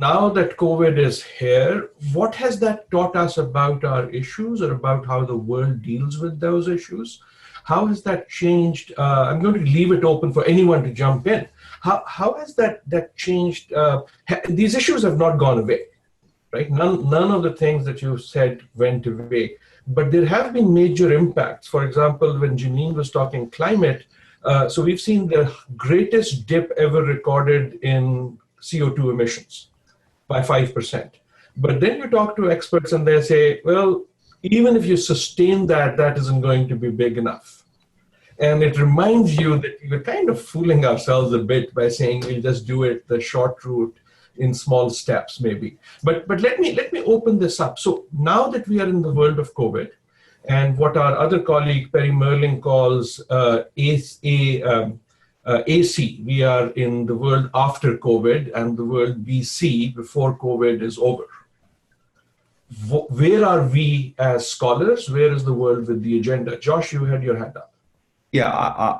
Now that COVID is here, what has that taught us about our issues or about how the world deals with those issues? How has that changed? I'm going to leave it open for anyone to jump in. How has that changed? These issues have not gone away, right? None of the things that you said went away, but there have been major impacts. For example, when Janine was talking climate, so we've seen the greatest dip ever recorded in CO2 emissions by 5%. But then you talk to experts and they say, well, even if you sustain that, that isn't going to be big enough. And it reminds you that we're kind of fooling ourselves a bit by saying we'll just do it the short route in small steps, maybe. But let me open this up. So now that we are in the world of COVID, and what our other colleague Perry Merling calls AC, we are in the world after COVID and the world BC, before COVID is over. Where are we as scholars? Where is the world with the agenda? Josh, you had your hand up. Yeah,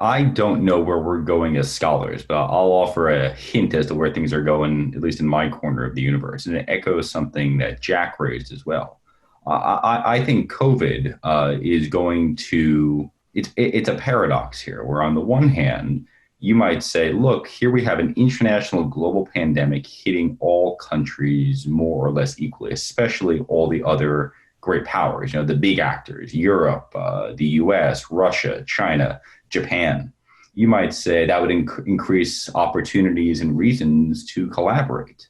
I don't know where we're going as scholars, but I'll offer a hint as to where things are going, at least in my corner of the universe. And it echoes something that Jack raised as well. I think COVID is going to, it's a paradox here, where on the one hand, you might say, look, here we have an international global pandemic hitting all countries more or less equally, especially all the other great powers, the big actors, Europe, the US, Russia, China, Japan. You might say that would increase opportunities and reasons to collaborate.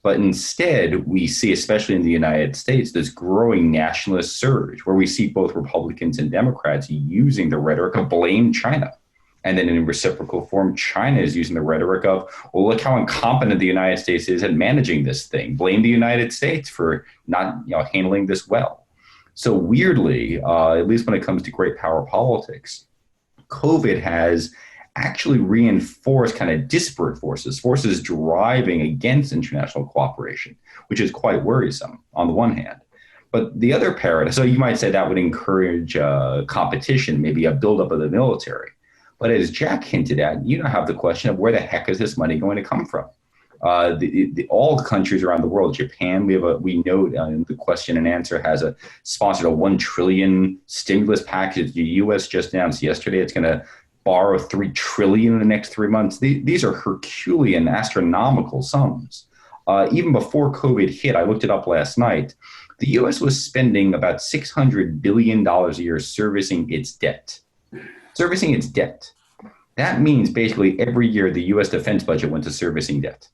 But instead, we see, especially in the United States, this growing nationalist surge where we see both Republicans and Democrats using the rhetoric of blame China. And then in reciprocal form, China is using the rhetoric of, well, look how incompetent the United States is at managing this thing. Blame the United States for not handling this well. So weirdly, at least when it comes to great power politics, COVID has actually reinforced kind of disparate forces driving against international cooperation, which is quite worrisome on the one hand. But the other paradigm, so you might say that would encourage competition, maybe a buildup of the military. But as Jack hinted at, you now have the question of where the heck is this money going to come from? All countries around the world, Japan, we know the question and answer has sponsored a $1 trillion stimulus package. The U.S. just announced yesterday it's going to borrow $3 trillion in the next 3 months. These are Herculean, astronomical sums. Even before COVID hit, I looked it up last night, the U.S. was spending about $600 billion a year servicing its debt. Servicing its debt. That means basically every year the U.S. defense budget went to servicing debt.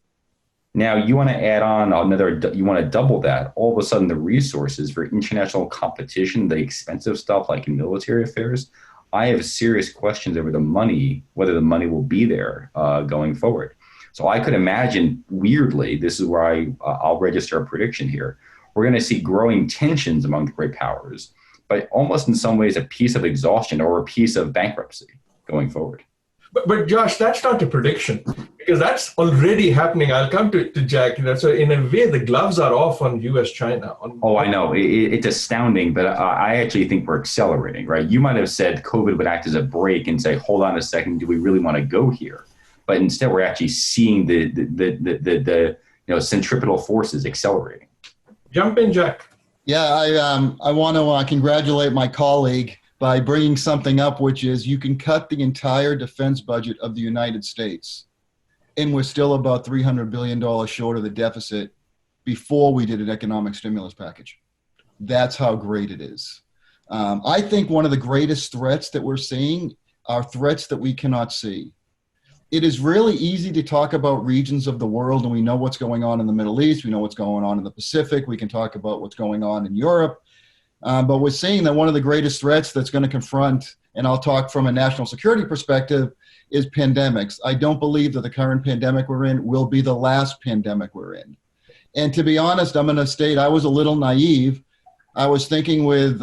Now you want to add on you want to double that. All of a sudden the resources for international competition, the expensive stuff like in military affairs, I have serious questions over the money, whether the money will be there going forward. So I could imagine, weirdly, this is where I'll register a prediction here. We're going to see growing tensions among the great powers, but almost in some ways a piece of exhaustion or a piece of bankruptcy going forward. But Josh, that's not a prediction because that's already happening. I'll come to Jack. So in a way, the gloves are off on U.S.-China. I know. It's astounding, but I actually think we're accelerating, right? You might have said COVID would act as a brake and say, hold on a second, do we really want to go here? But instead, we're actually seeing the centripetal forces accelerating. Jump in, Jack. Yeah, I want to congratulate my colleague by bringing something up, which is you can cut the entire defense budget of the United States, and we're still about $300 billion short of the deficit before we did an economic stimulus package. That's how great it is. I think one of the greatest threats that we're seeing are threats that we cannot see. It is really easy to talk about regions of the world, and we know what's going on in the Middle East. We know what's going on in the Pacific. We can talk about what's going on in Europe. But we're seeing that one of the greatest threats that's going to confront, and I'll talk from a national security perspective, is pandemics. I don't believe that the current pandemic we're in will be the last pandemic we're in. And to be honest, I'm going to state I was a little naive. I was thinking with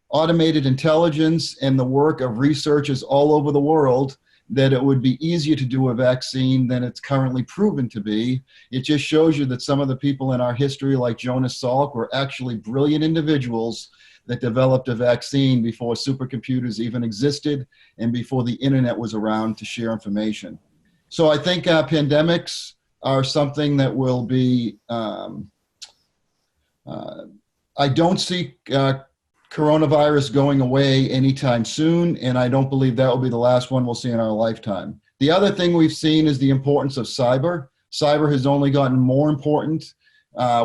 automated intelligence and the work of researchers all over the world that it would be easier to do a vaccine than it's currently proven to be. It just shows you that some of the people in our history, like Jonas Salk, were actually brilliant individuals that developed a vaccine before supercomputers even existed and before the internet was around to share information. So I think pandemics are something that will be, I don't see coronavirus going away anytime soon, and I don't believe that will be the last one we'll see in our lifetime. The other thing we've seen is the importance of cyber. Cyber has only gotten more important.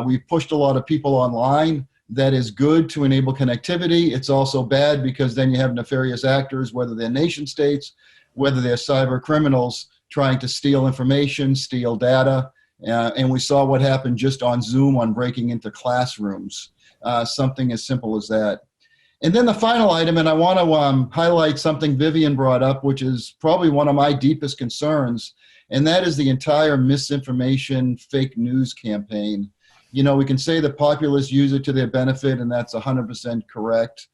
We've pushed a lot of people online. That is good to enable connectivity. It's also bad because then you have nefarious actors, whether they're nation states, whether they're cyber criminals, trying to steal information, steal data. And we saw what happened just on Zoom on breaking into classrooms, something as simple as that. And then the final item, and I want to highlight something Vivien brought up, which is probably one of my deepest concerns, and that is the entire misinformation, fake news campaign. You know, we can say the populists use it to their benefit, and that's 100% correct.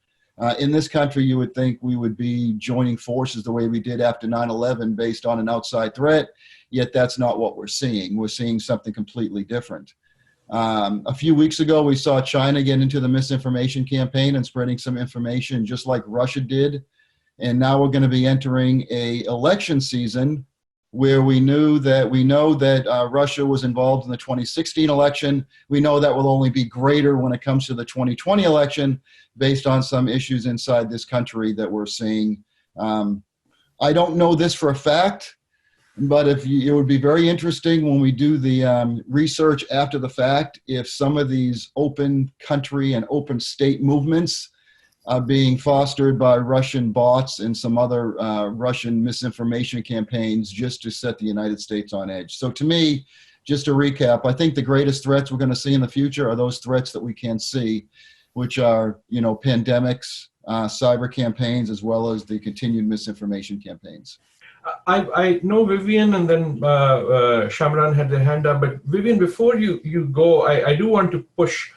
In this country, you would think we would be joining forces the way we did after 9/11 based on an outside threat, yet that's not what we're seeing. We're seeing something completely different. A few weeks ago, we saw China get into the misinformation campaign and spreading some information just like Russia did. And now we're going to be entering an election season where we know that Russia was involved in the 2016 election. We know that will only be greater when it comes to the 2020 election based on some issues inside this country that we're seeing. I don't know this for a fact, but it would be very interesting when we do the research after the fact if some of these open country and open state movements are being fostered by Russian bots and some other Russian misinformation campaigns just to set the United States on edge. So to me, just to recap, I think the greatest threats we're going to see in the future are those threats that we can't see, which are, pandemics, cyber campaigns, as well as the continued misinformation campaigns. I know Vivien and then Shamiran had their hand up, but Vivien, before you go, I do want to push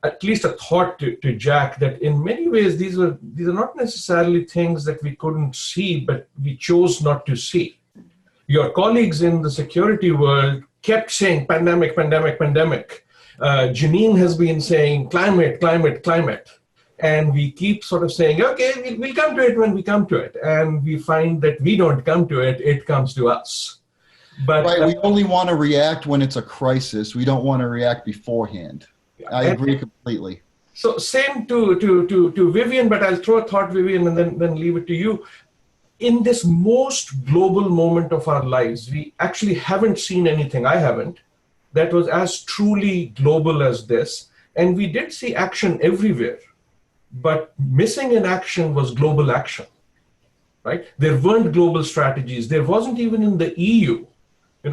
at least a thought to Jack that in many ways these are not necessarily things that we couldn't see, but we chose not to see. Your colleagues in the security world kept saying pandemic, pandemic, pandemic. Janine has been saying climate, climate, climate. And we keep sort of saying, okay, we'll come to it when we come to it. And we find that we don't come to it, it comes to us. But right, we only want to react when it's a crisis. We don't want to react beforehand. I agree completely. So same to Vivien, but I'll throw a thought, Vivien, and then leave it to you. In this most global moment of our lives, we actually haven't seen anything, I haven't, that was as truly global as this. And we did see action everywhere, but missing in action was global action, right? There weren't global strategies. There wasn't even in the EU.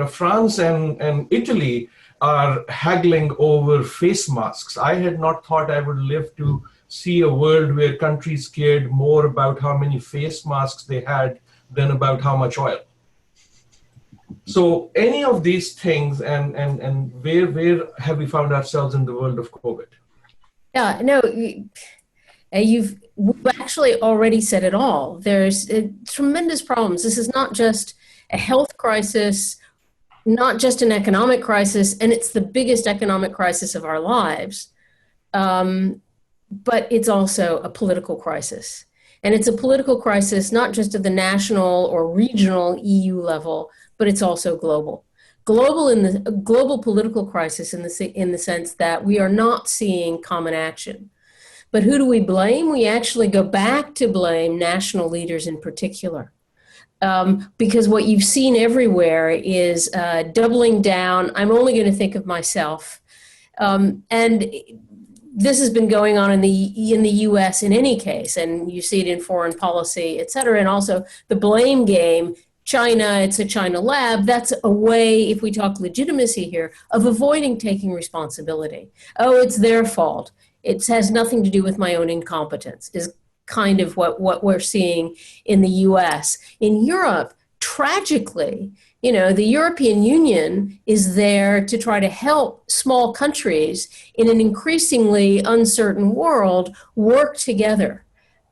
France and Italy are haggling over face masks. I had not thought I would live to see a world where countries cared more about how many face masks they had than about how much oil. So any of these things and where have we found ourselves in the world of COVID? Yeah, no, we've actually already said it all. There's tremendous problems. This is not just a health crisis, not just an economic crisis, and it's the biggest economic crisis of our lives, but it's also a political crisis. And it's a political crisis not just at the national or regional EU level, but it's also global. Global political crisis in the sense that we are not seeing common action. But who do we blame? We actually go back to blame national leaders in particular. Because what you've seen everywhere is doubling down. I'm only going to think of myself. And this has been going on in the U.S. in any case, and you see it in foreign policy, et cetera, and also the blame game. China, it's a China lab. That's a way, if we talk legitimacy here, of avoiding taking responsibility. Oh, it's their fault. It has nothing to do with my own incompetence, is kind of what we're seeing in the US. In Europe, tragically, the European Union is there to try to help small countries in an increasingly uncertain world work together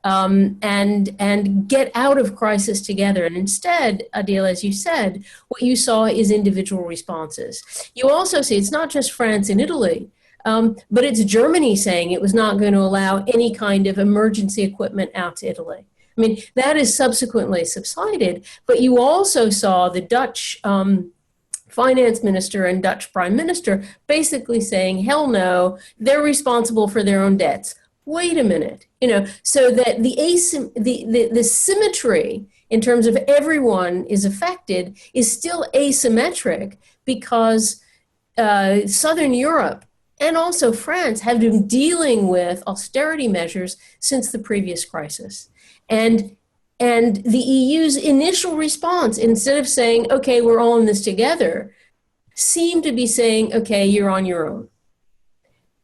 and get out of crisis together. And instead, Adil, as you said, what you saw is individual responses. You also see it's not just France and Italy, but it's Germany saying it was not going to allow any kind of emergency equipment out to Italy. I mean, that is subsequently subsided, but you also saw the Dutch finance minister and Dutch prime minister basically saying, hell no, they're responsible for their own debts. Wait a minute, so that the symmetry in terms of everyone is affected is still asymmetric, because Southern Europe and also France have been dealing with austerity measures since the previous crisis. And the EU's initial response, instead of saying, okay, we're all in this together, seemed to be saying, okay, you're on your own.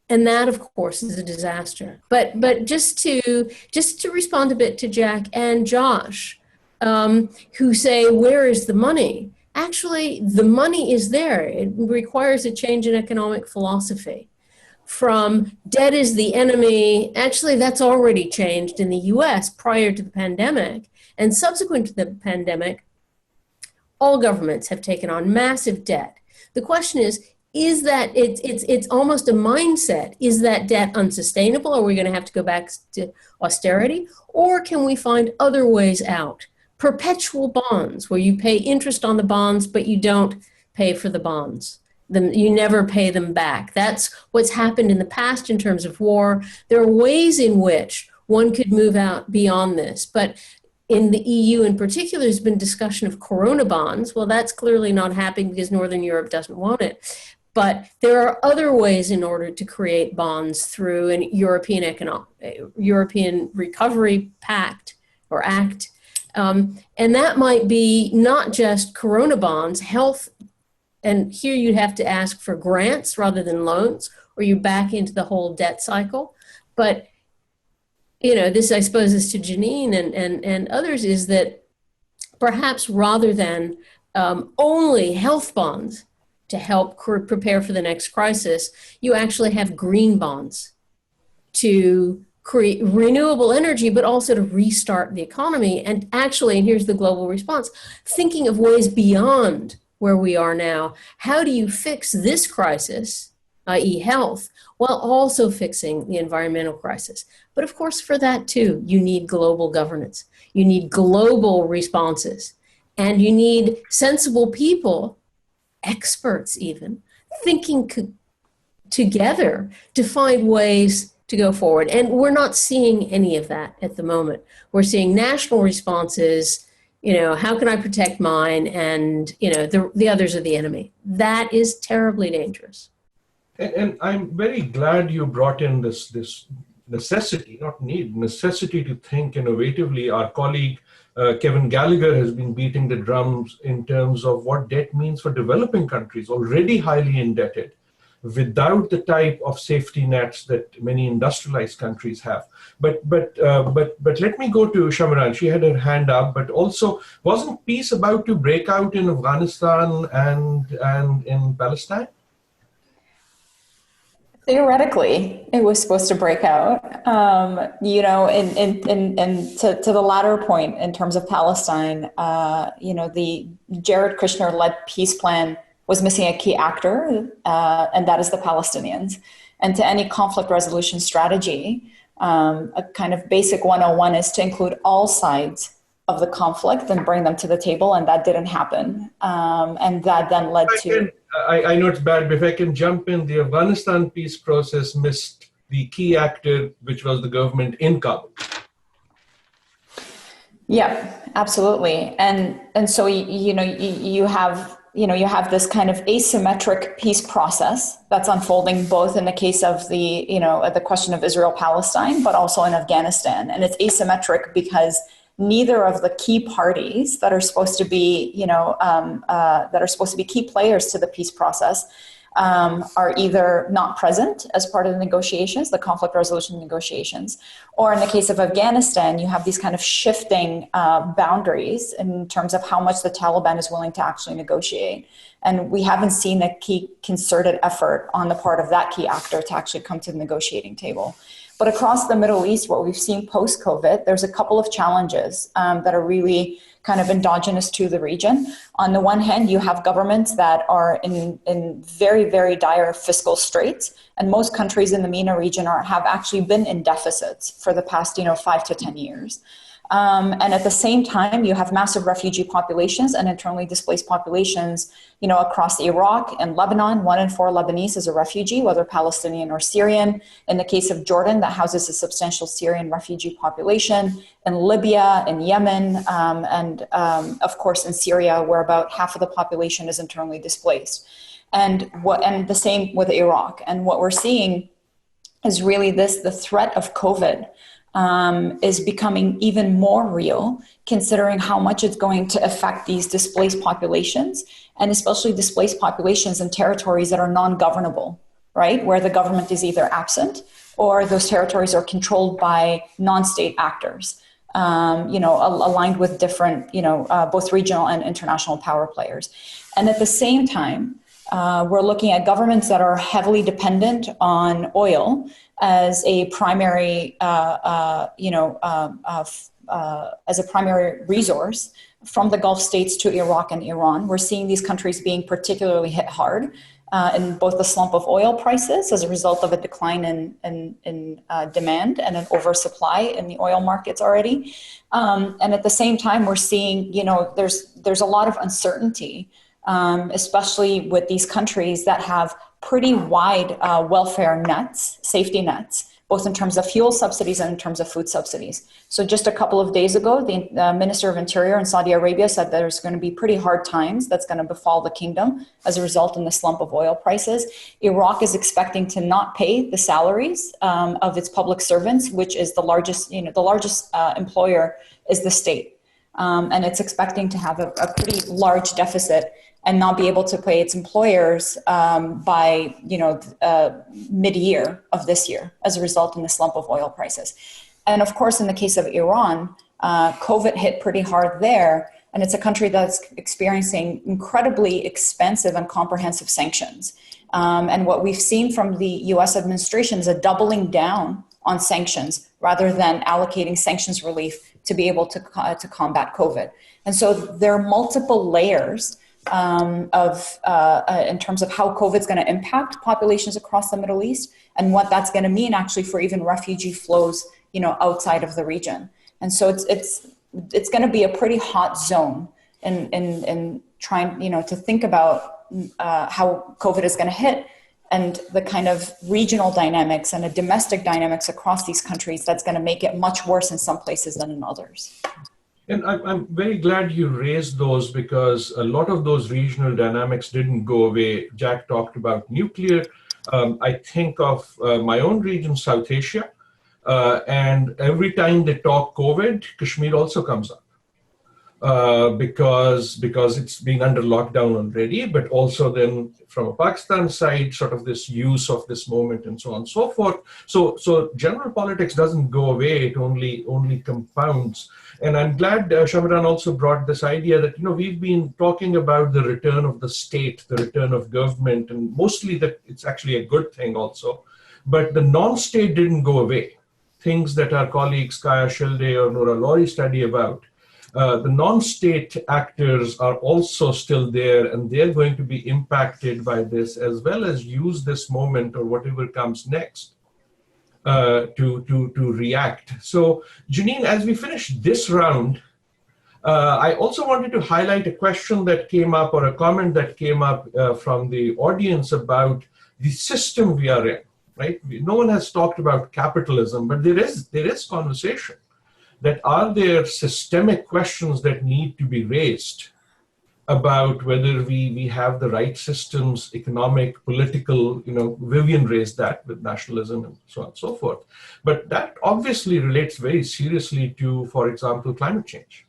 And that, of course, is a disaster. But just to respond a bit to Jack and Josh, who say, where is the money? Actually, the money is there. It requires a change in economic philosophy. From debt is the enemy, actually that's already changed in the US prior to the pandemic. And subsequent to the pandemic, all governments have taken on massive debt. The question is that it's almost a mindset. Is that debt unsustainable? Are we going to have to go back to austerity? Or can we find other ways out? Perpetual bonds, where you pay interest on the bonds, but you don't pay for the bonds. You never pay them back. That's what's happened in the past in terms of war. There are ways in which one could move out beyond this. But in the EU in particular, there's been discussion of corona bonds. Well, that's clearly not happening because Northern Europe doesn't want it. But there are other ways in order to create bonds through an European Recovery Pact or Act. And that might be not just corona bonds, health. And here you'd have to ask for grants rather than loans, or you back into the whole debt cycle. But, this, I suppose, is to Janine and others, is that perhaps rather than only health bonds to help prepare for the next crisis, you actually have green bonds to create renewable energy, but also to restart the economy. And actually, and here's the global response, thinking of ways beyond where we are now. How do you fix this crisis, i.e. health, while also fixing the environmental crisis? But of course, for that too, you need global governance. You need global responses. And you need sensible people, experts even, thinking together to find ways to go forward. And we're not seeing any of that at the moment. We're seeing national responses. How can I protect mine? And, the others are the enemy. That is terribly dangerous. And I'm very glad you brought in this necessity, not need, necessity to think innovatively. Our colleague, Kevin Gallagher, has been beating the drums in terms of what debt means for developing countries, already highly indebted, without the type of safety nets that many industrialized countries have. But let me go to Shamiran. She had her hand up, but also, wasn't peace about to break out in Afghanistan and in Palestine? Theoretically, it was supposed to break out. And to the latter point, in terms of Palestine, the Jared Kushner-led peace plan was missing a key actor, and that is the Palestinians. And to any conflict resolution strategy, a kind of basic 101 is to include all sides of the conflict and bring them to the table, and that didn't happen. And that then led to... I know it's bad, but if I can jump in, the Afghanistan peace process missed the key actor, which was the government in Kabul. Yeah, absolutely. And so, you have this kind of asymmetric peace process that's unfolding both in the case of the question of Israel-Palestine, but also in Afghanistan. And it's asymmetric because neither of the key parties that are supposed to be, key players to the peace process are either not present as part of the negotiations, the conflict resolution negotiations, or in the case of Afghanistan, you have these kind of shifting boundaries in terms of how much the Taliban is willing to actually negotiate. And we haven't seen a key concerted effort on the part of that key actor to actually come to the negotiating table. But across the Middle East, what we've seen post-COVID, there's a couple of challenges that are really kind of endogenous to the region. On the one hand, you have governments that are in very, very dire fiscal straits. And most countries in the MENA region have actually been in deficits for the past 5 to 10 years. And at the same time, you have massive refugee populations and internally displaced populations, across Iraq and Lebanon. 1 in 4 Lebanese is a refugee, whether Palestinian or Syrian. In the case of Jordan, that houses a substantial Syrian refugee population. In Libya, in Yemen, and of course in Syria, where about half of the population is internally displaced. And the same with Iraq. And what we're seeing is really the threat of COVID is becoming even more real, considering how much it's going to affect these displaced populations, and especially displaced populations in territories that are non-governable, right? Where the government is either absent or those territories are controlled by non-state actors, aligned with different, both regional and international power players. And at the same time, we're looking at governments that are heavily dependent on oil as a primary, as a primary resource from the Gulf states to Iraq and Iran. We're seeing these countries being particularly hit hard in both the slump of oil prices as a result of a decline in demand and an oversupply in the oil markets already. And at the same time, we're seeing, there's a lot of uncertainty, especially with these countries that have pretty wide welfare nets, safety nets, both in terms of fuel subsidies and in terms of food subsidies. So just a couple of days ago, the Minister of Interior in Saudi Arabia said there's going to be pretty hard times that's going to befall the kingdom as a result in the slump of oil prices. Iraq is expecting to not pay the salaries of its public servants, which is the largest employer is the state. And it's expecting to have a pretty large deficit and not be able to pay its employers by mid-year of this year as a result in the slump of oil prices. And of course, in the case of Iran, COVID hit pretty hard there, and it's a country that's experiencing incredibly expensive and comprehensive sanctions. And what we've seen from the US administration is a doubling down on sanctions rather than allocating sanctions relief to be able to combat COVID. And so there are multiple layers in terms of how COVID is going to impact populations across the Middle East and what that's going to mean actually for even refugee flows, outside of the region. And so it's going to be a pretty hot zone in trying, to think about how COVID is going to hit and the kind of regional dynamics and the domestic dynamics across these countries that's going to make it much worse in some places than in others. And I'm very glad you raised those because a lot of those regional dynamics didn't go away. Jack talked about nuclear. I think of my own region, South Asia, and every time they talk COVID, Kashmir also comes up because it's being under lockdown already, but also then from a Pakistan side, sort of this use of this moment and so on and so forth. So general politics doesn't go away; it only compounds. And I'm glad Shamiran also brought this idea that, we've been talking about the return of the state, the return of government, and mostly that it's actually a good thing also. But the non-state didn't go away. Things that our colleagues Kaya Shilde or Nora Lori study about. The non-state actors are also still there, and they're going to be impacted by this as well as use this moment or whatever comes next. To react. So, Janine, as we finish this round, I also wanted to highlight a question that came up or a comment that came up from the audience about the system we are in, right? No one has talked about capitalism, but there is conversation that are there systemic questions that need to be raised about whether we have the right systems, economic, political, Vivien raised that with nationalism and so on and so forth. But that obviously relates very seriously to, for example, climate change.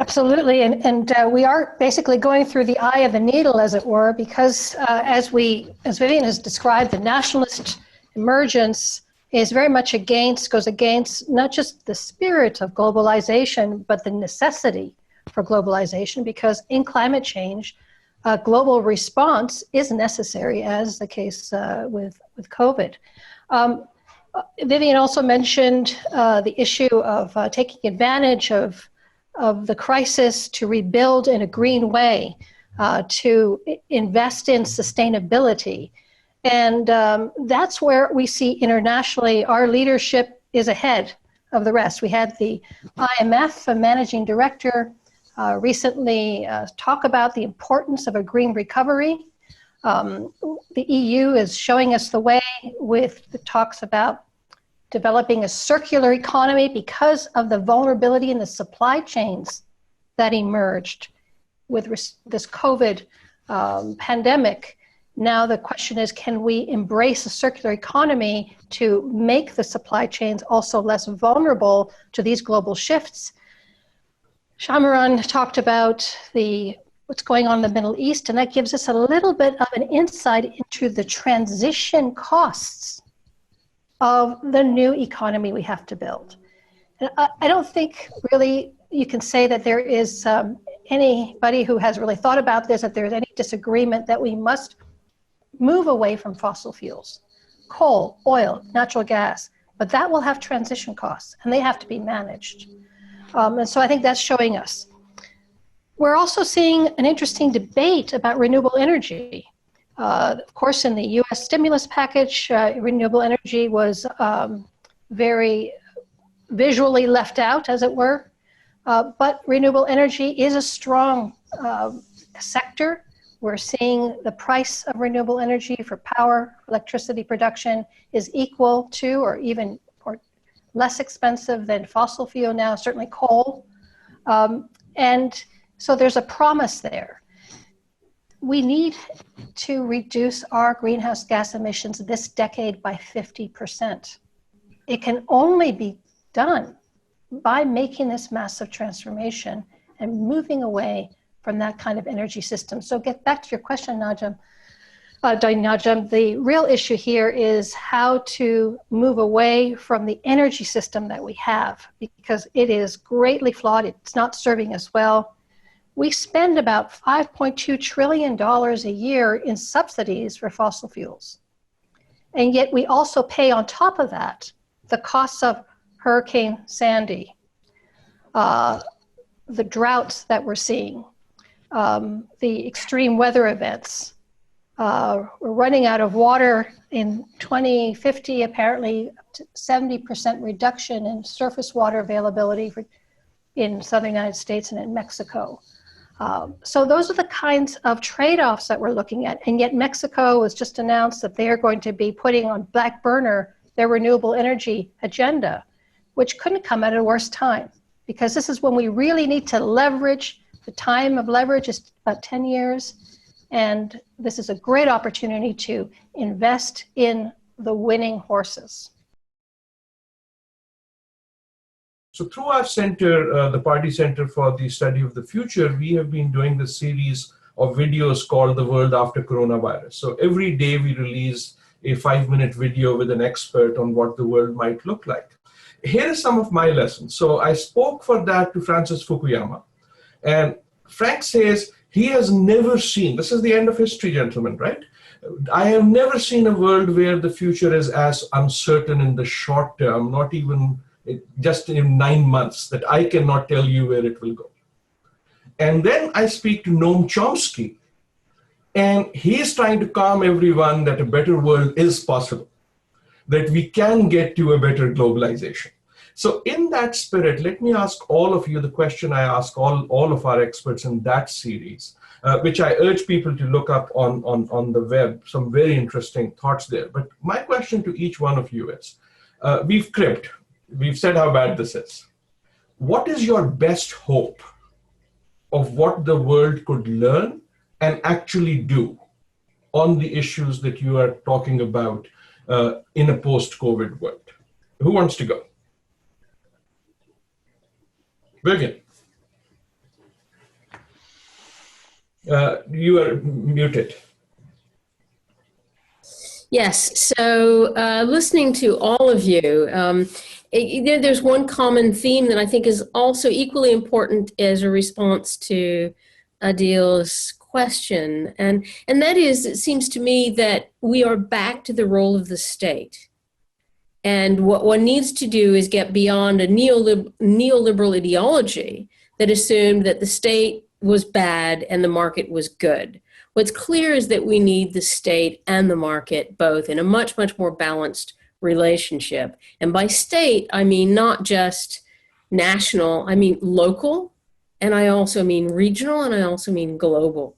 Absolutely, and we are basically going through the eye of the needle, as it were, because as Vivien has described, the nationalist emergence is very much goes against not just the spirit of globalization, but the necessity for globalization, because in climate change, a global response is necessary, as the case with COVID. Vivien also mentioned the issue of taking advantage of the crisis to rebuild in a green way, to invest in sustainability. And that's where we see internationally our leadership is ahead of the rest. We had the IMF, a managing director, recently talk about the importance of a green recovery. The EU is showing us the way with the talks about developing a circular economy because of the vulnerability in the supply chains that emerged with this COVID pandemic. Now the question is, can we embrace a circular economy to make the supply chains also less vulnerable to these global shifts? Shamiran talked about what's going on in the Middle East, and that gives us a little bit of an insight into the transition costs of the new economy we have to build. And I don't think really you can say that there is anybody who has really thought about this, that there's any disagreement that we must move away from fossil fuels, coal, oil, natural gas, but that will have transition costs and they have to be managed. And so I think that's showing us. We're also seeing an interesting debate about renewable energy. Of course, in the US stimulus package, renewable energy was very visually left out, as it were. But renewable energy is a strong sector. We're seeing the price of renewable energy for power, electricity production is equal to or even less expensive than fossil fuel now, certainly coal. And so there's a promise there. We need to reduce our greenhouse gas emissions this decade by 50%. It can only be done by making this massive transformation and moving away from that kind of energy system. So get back to your question, Najam. The real issue here is how to move away from the energy system that we have, because it is greatly flawed. It's not serving us well. We spend about $5.2 trillion a year in subsidies for fossil fuels. And yet we also pay on top of that the costs of Hurricane Sandy, the droughts that we're seeing, the extreme weather events. We're running out of water in 2050, apparently 70% reduction in surface water availability in southern United States and in Mexico. So those are the kinds of trade-offs that we're looking at. And yet Mexico has just announced that they're going to be putting on back burner their renewable energy agenda, which couldn't come at a worse time, because this is when we really need to leverage. The time of leverage is about 10 years. And this is a great opportunity to invest in the winning horses. So through our center, the Pardee Center for the Study of the Future, we have been doing this series of videos called The World After Coronavirus. So every day we release a 5-minute video with an expert on what the world might look like. Here is some of my lessons. So I spoke for that to Francis Fukuyama. And Frank says he has never seen, this is the end of history, gentlemen, right? I have never seen a world where the future is as uncertain in the short term, not even just in 9 months, that I cannot tell you where it will go. And then I speak to Noam Chomsky, and he is trying to calm everyone that a better world is possible, that we can get to a better globalization. So in that spirit, let me ask all of you the question I ask all of our experts in that series, which I urge people to look up on the web, some very interesting thoughts there. But my question to each one of you is, we've cribbed, we've said how bad this is. What is your best hope of what the world could learn and actually do on the issues that you are talking about in a post-COVID world? Who wants to go? Vivien. You are muted. Yes, so listening to all of you, there's one common theme that I think is also equally important as a response to Adil's question, and that is, it seems to me that we are back to the role of the state. And what one needs to do is get beyond a neoliberal ideology that assumed that the state was bad and the market was good. What's clear is that we need the state and the market both in a much, much more balanced relationship. And by state, I mean not just national, I mean local, and I also mean regional, and I also mean global.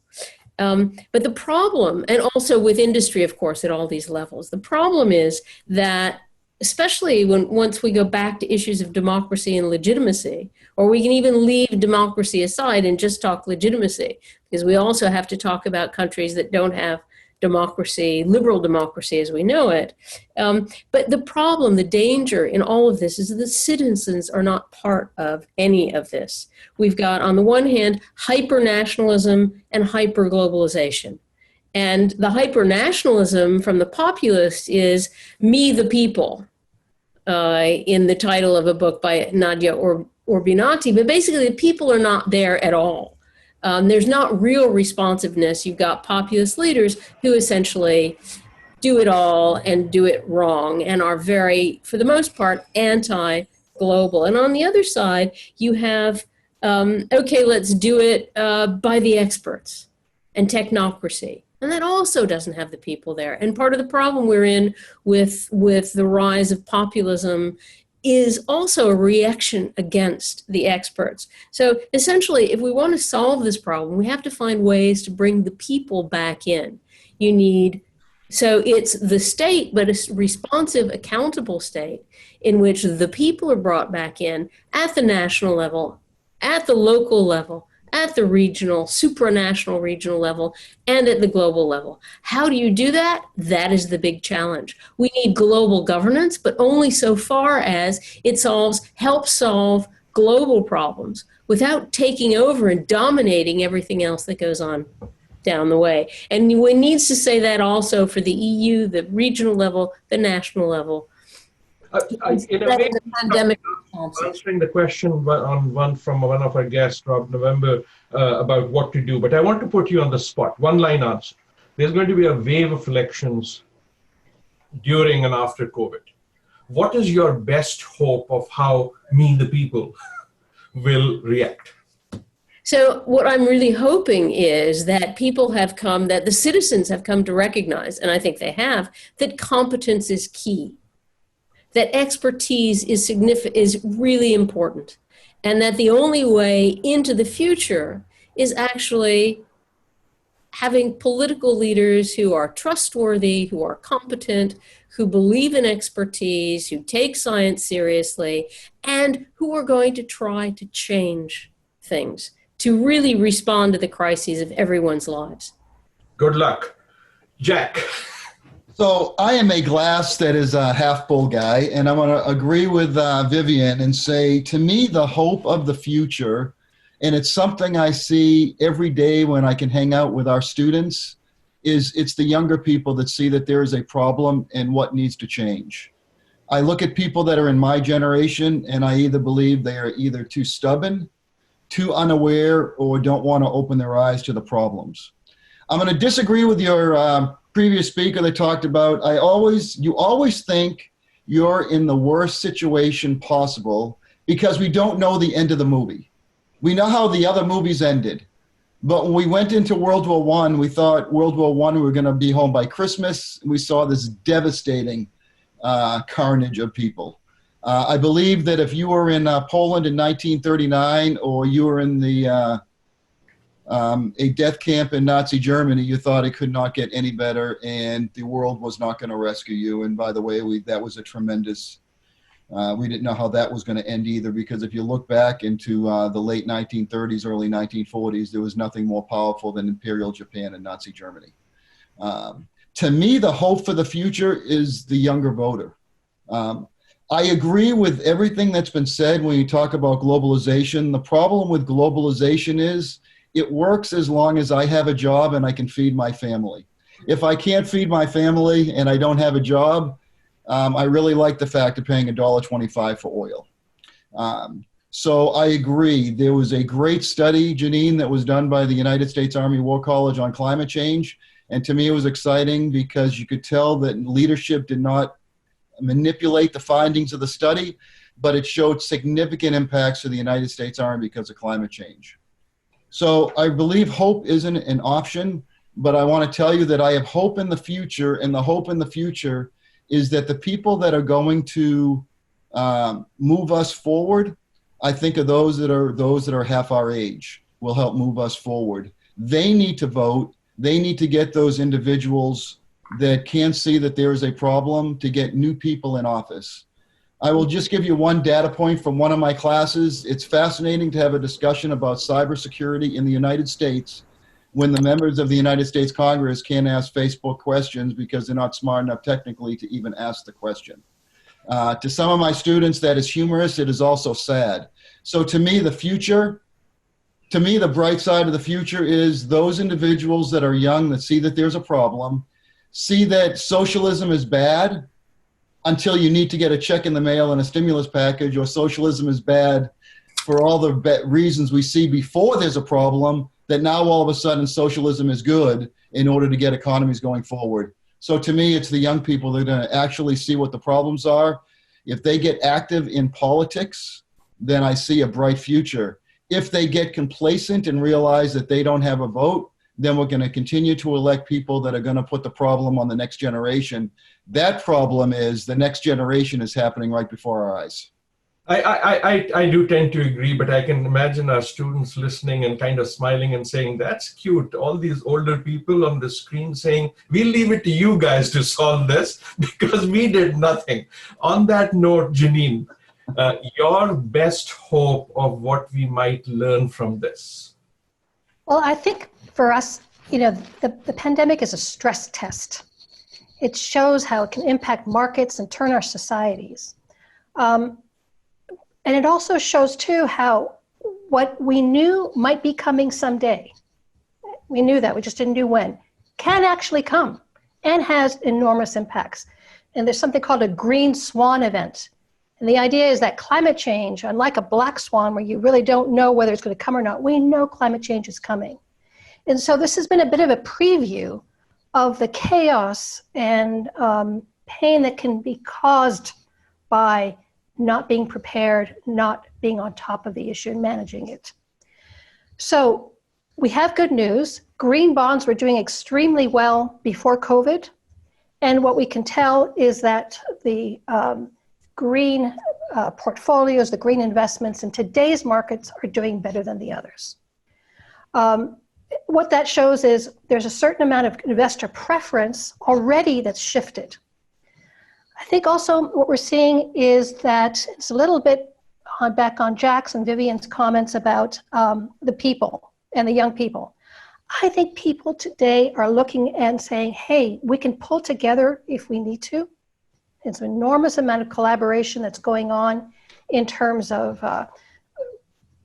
But the problem, and also with industry, of course, at all these levels, the problem is that, especially once we go back to issues of democracy and legitimacy, or we can even leave democracy aside and just talk legitimacy, because we also have to talk about countries that don't have democracy, liberal democracy as we know it. But the problem, the danger in all of this is that the citizens are not part of any of this. We've got, on the one hand, hyper-nationalism and hyper-globalization. And the hyper-nationalism from the populists is me, the people, in the title of a book by Nadia Urbinati. But basically, the people are not there at all. There's not real responsiveness. You've got populist leaders who essentially do it all and do it wrong and are very, for the most part, anti-global. And on the other side, you have, okay, let's do it by the experts and technocracy. And that also doesn't have the people there. And part of the problem we're in with the rise of populism is also a reaction against the experts. So essentially, if we want to solve this problem, we have to find ways to bring the people back in. So it's the state, but a responsive, accountable state in which the people are brought back in at the national level, at the local level, at the regional, supranational regional level, and at the global level. How do you do that? That is the big challenge. We need global governance, but only so far as it helps solve global problems without taking over and dominating everything else that goes on down the way. And one needs to say that also for the EU, the regional level, the national level. In a way, answering the question from one of our guests, Rob November, about what to do. But I want to put you on the spot. One line answer. There's going to be a wave of elections during and after COVID. What is your best hope of how me, the people, will react? So what I'm really hoping is that that the citizens have come to recognize, and I think they have, that competence is key. That expertise is really important, and that the only way into the future is actually having political leaders who are trustworthy, who are competent, who believe in expertise, who take science seriously, and who are going to try to change things, to really respond to the crises of everyone's lives. Good luck. Jack. So I am a glass that is a half full guy, and I want to agree with Vivien and say, to me, the hope of the future, and it's something I see every day when I can hang out with our students, is it's the younger people that see that there is a problem and what needs to change. I look at people that are in my generation, and I either believe they are either too stubborn, too unaware, or don't want to open their eyes to the problems. I'm going to disagree with your previous speaker that talked about, you always think you're in the worst situation possible because we don't know the end of the movie. We know how the other movies ended. But when we went into World War I, we thought World War I, we were going to be home by Christmas. We saw this devastating carnage of people. I believe that if you were in Poland in 1939, or you were in a death camp in Nazi Germany, you thought it could not get any better, and the world was not going to rescue you. And by the way, that was a tremendous, we didn't know how that was going to end either, because if you look back into the late 1930s, early 1940s, there was nothing more powerful than Imperial Japan and Nazi Germany. To me, the hope for the future is the younger voter. I agree with everything that's been said when you talk about globalization. The problem with globalization is it works as long as I have a job and I can feed my family. If I can't feed my family and I don't have a job, I really like the fact of paying $1.25 for oil. So I agree. There was a great study, Janine, that was done by the United States Army War College on climate change. And to me, it was exciting because you could tell that leadership did not manipulate the findings of the study, but it showed significant impacts to the United States Army because of climate change. So I believe hope isn't an option, but I want to tell you that I have hope in the future, and the hope in the future is that the people that are going to move us forward, I think of those that are half our age will help move us forward. They need to vote. They need to get those individuals that can see that there is a problem to get new people in office. I will just give you one data point from one of my classes. It's fascinating to have a discussion about cybersecurity in the United States when the members of the United States Congress can't ask Facebook questions because they're not smart enough technically to even ask the question. To some of my students, that is humorous. It is also sad. So to me, the bright side of the future is those individuals that are young that see that there's a problem, see that socialism is bad until you need to get a check in the mail and a stimulus package, or socialism is bad for all the reasons we see before there's a problem, that now all of a sudden socialism is good in order to get economies going forward. So to me, it's the young people that are going to actually see what the problems are. If they get active in politics, then I see a bright future. If they get complacent and realize that they don't have a vote, then we're going to continue to elect people that are going to put the problem on the next generation. That problem is the next generation is happening right before our eyes. I do tend to agree, but I can imagine our students listening and kind of smiling and saying, that's cute. All these older people on the screen saying, we'll leave it to you guys to solve this because we did nothing. On that note, Janine, your best hope of what we might learn from this? Well, I think for us, the pandemic is a stress test. It shows how it can impact markets and turn our societies. And it also shows, too, how what we knew might be coming someday, we knew that, we just didn't know when, can actually come and has enormous impacts. And there's something called a green swan event. And the idea is that climate change, unlike a black swan where you really don't know whether it's going to come or not, we know climate change is coming. And so this has been a bit of a preview of the chaos and pain that can be caused by not being prepared, not being on top of the issue and managing it. So we have good news. Green bonds were doing extremely well before COVID. And what we can tell is that the green portfolios, the green investments in today's markets are doing better than the others. What that shows is there's a certain amount of investor preference already that's shifted. I think also what we're seeing is that it's a little bit back on Jack's and Vivien's comments about the people and the young people. I think people today are looking and saying, hey, we can pull together if we need to. It's an enormous amount of collaboration that's going on in terms of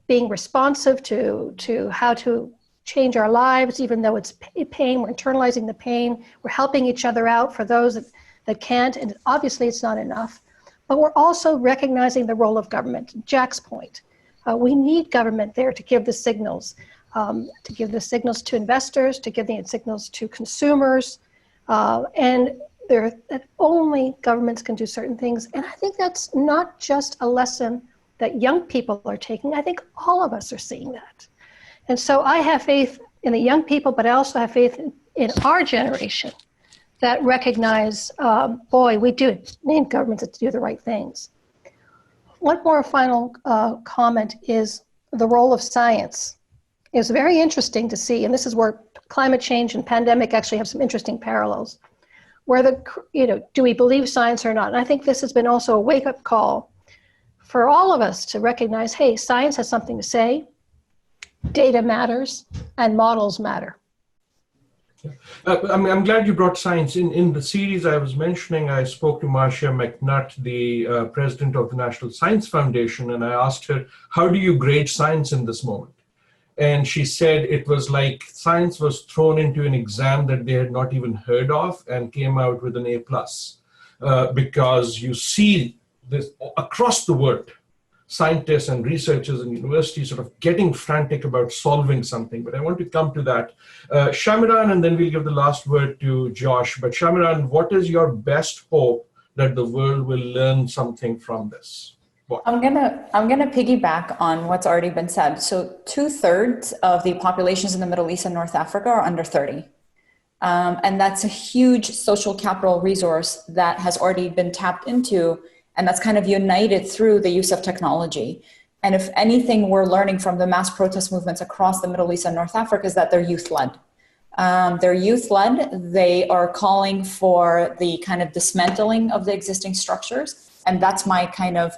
being responsive to how to change our lives, even though it's pain. We're internalizing the pain. We're helping each other out for those that can't, and obviously it's not enough. But we're also recognizing the role of government. Jack's point, we need government there to give the signals, to investors, to give the signals to consumers, and that only governments can do certain things. And I think that's not just a lesson that young people are taking. I think all of us are seeing that. And so I have faith in the young people, but I also have faith in our generation that recognize, we do need governments to do the right things. One more final comment is the role of science. It's very interesting to see, and this is where climate change and pandemic actually have some interesting parallels, where do we believe science or not? And I think this has been also a wake-up call for all of us to recognize, hey, science has something to say, data matters, and models matter. I'm glad you brought science. In the series I was mentioning, I spoke to Marcia McNutt, the president of the National Science Foundation, and I asked her, how do you grade science in this moment? And she said it was like science was thrown into an exam that they had not even heard of and came out with an A+, because you see this across the world, scientists and researchers and universities sort of getting frantic about solving something. But I want to come to that. Shamiran, and then we'll give the last word to Josh. But Shamiran, what is your best hope that the world will learn something from this? What? I'm gonna piggyback on what's already been said. So 2/3 of the populations in the Middle East and North Africa are under 30. And that's a huge social capital resource that has already been tapped into, and that's kind of united through the use of technology. And if anything we're learning from the mass protest movements across the Middle East and North Africa is that they're youth-led. They're youth-led. They are calling for the kind of dismantling of the existing structures. And that's my kind of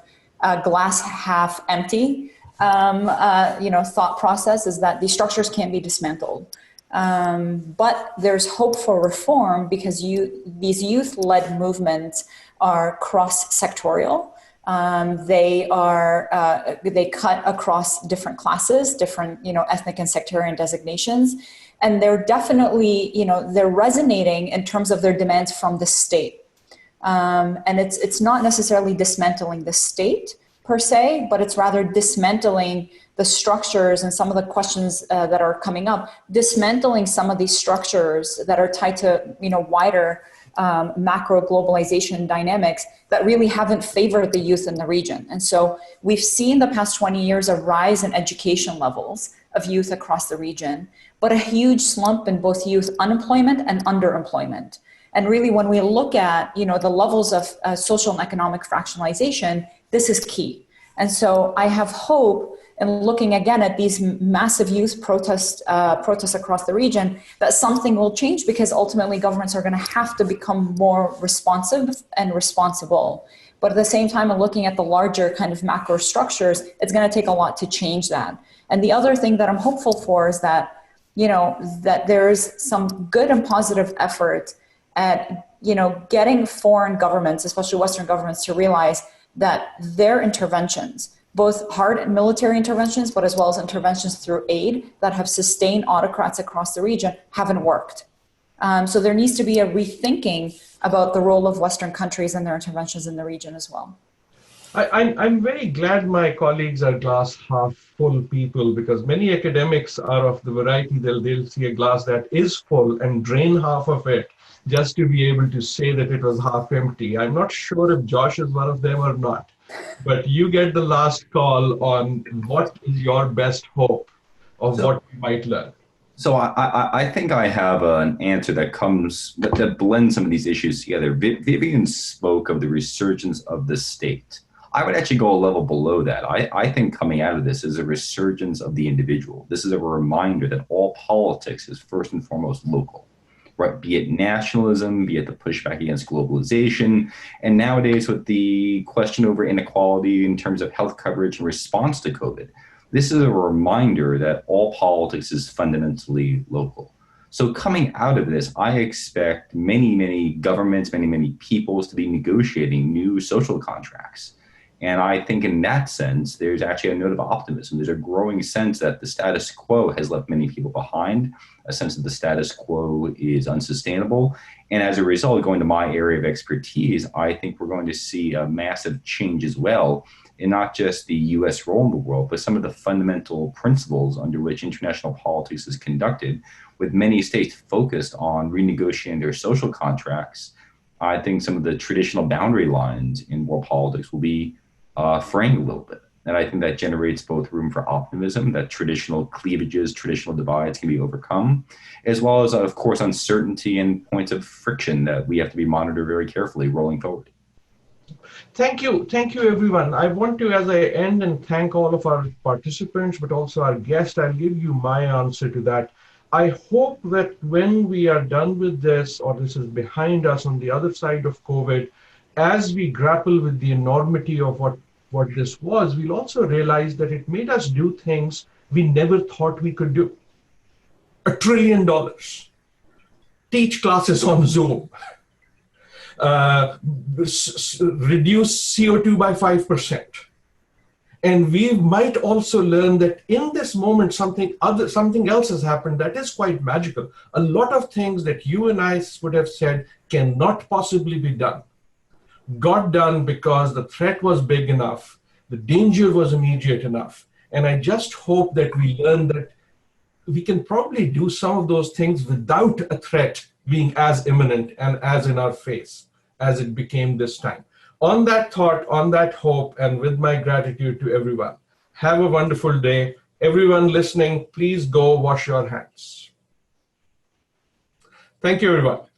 glass half empty thought process, is that these structures can be dismantled. But there's hope for reform because these youth-led movements are cross-sectorial. They cut across different classes, different, ethnic and sectarian designations. And they're definitely, they're resonating in terms of their demands from the state. And it's not necessarily dismantling the state per se, but it's rather dismantling the structures and some of the questions that are coming up, dismantling some of these structures that are tied to, wider macro globalization dynamics that really haven't favored the youth in the region. And so we've seen the past 20 years a rise in education levels of youth across the region, but a huge slump in both youth unemployment and underemployment. And really, when we look at, the levels of social and economic fractionalization, this is key. And so I have hope in looking again at these massive youth protests across the region, that something will change, because ultimately governments are going to have to become more responsive and responsible. But at the same time, in looking at the larger kind of macro structures, it's going to take a lot to change that. And the other thing that I'm hopeful for is that, that there's some good and positive effort at, getting foreign governments, especially Western governments, to realize that their interventions, both hard military interventions, but as well as interventions through aid that have sustained autocrats across the region, haven't worked. So there needs to be a rethinking about the role of Western countries and their interventions in the region as well. I'm very glad my colleagues are glass half full people, because many academics are of the variety they'll see a glass that is full and drain half of it just to be able to say that it was half empty. I'm not sure if Josh is one of them or not, but you get the last call on what is your best hope of what we might learn. So I think I have an answer that blends some of these issues together. Vivien spoke of the resurgence of the state. I would actually go a level below that. I think coming out of this is a resurgence of the individual. This is a reminder that all politics is first and foremost local, right? Be it nationalism, be it the pushback against globalization, and nowadays with the question over inequality in terms of health coverage in response to COVID. This is a reminder that all politics is fundamentally local. So coming out of this, I expect many, many governments, many, many peoples to be negotiating new social contracts. And I think in that sense, there's actually a note of optimism. There's a growing sense that the status quo has left many people behind, a sense that the status quo is unsustainable. And as a result, going to my area of expertise, I think we're going to see a massive change as well in not just the US role in the world, but some of the fundamental principles under which international politics is conducted, with many states focused on renegotiating their social contracts. I think some of the traditional boundary lines in world politics will be framed a little bit. And I think that generates both room for optimism, that traditional cleavages, traditional divides can be overcome, as well as, of course, uncertainty and points of friction that we have to be monitored very carefully rolling forward. Thank you, everyone. I want to, as I end, and thank all of our participants, but also our guests. I'll give you my answer to that. I hope that when we are done with this, or this is behind us on the other side of COVID, as we grapple with the enormity of what this was, we'll also realize that it made us do things we never thought we could do. $1 trillion. Teach classes on Zoom. Reduce CO2 by 5%. And we might also learn that in this moment, something else has happened that is quite magical. A lot of things that you and I would have said cannot possibly be done got done because the threat was big enough, the danger was immediate enough. And I just hope that we learn that we can probably do some of those things without a threat being as imminent and as in our face as it became this time. On that thought, on that hope, and with my gratitude to everyone, have a wonderful day. Everyone listening, please go wash your hands. Thank you, everyone.